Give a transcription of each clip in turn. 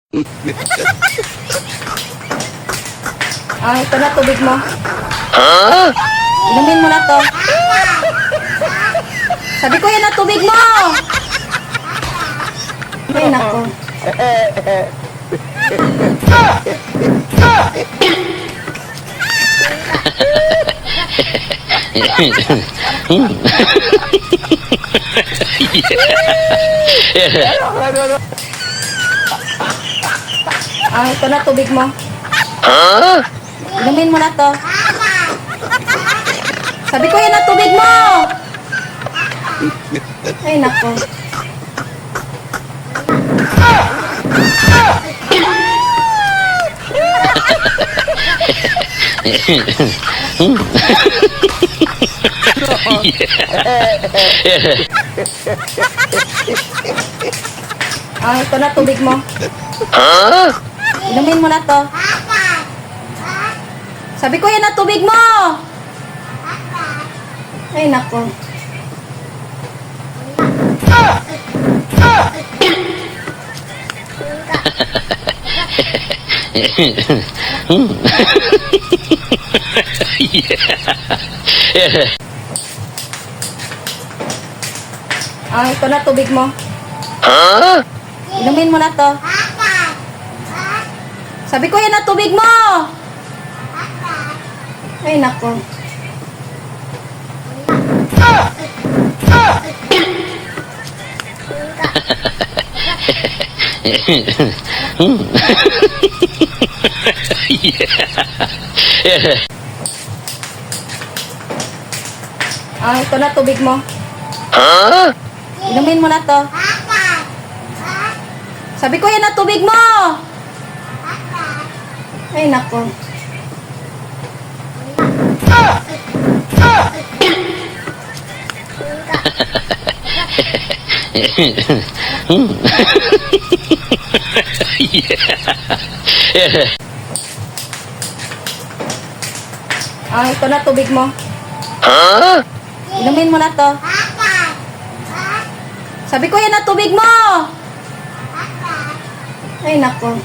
Ito na tubig mo. Inumin mo na to. Sabi ko yan na tubig mo. Ay, nako. Ito na tubig mo. Inumin mo na to. Sabi ko yan na tubig mo. Ay, nako. Ito na tubig mo. Inumin mo na to. Sabi ko yan na tubig mo. Ay, nako. Ito na tubig mo. Inumin mo na to. Sabi ko yan na tubig mo. Ay, nako. Ito na tubig mo. Inumin mo na to. Sabi ko yan na tubig mo. Ay, nako. Ito na tubig mo. Inumin mo na to. Sabi ko yan na tubig mo. Ay, nako.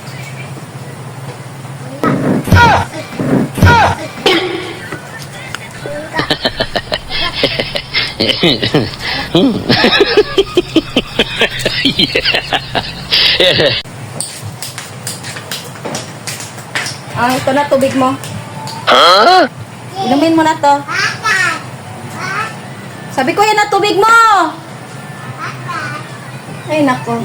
Ito na tubig mo. Inumin mo na to. Sabi ko yan na tubig mo. Ay, nako.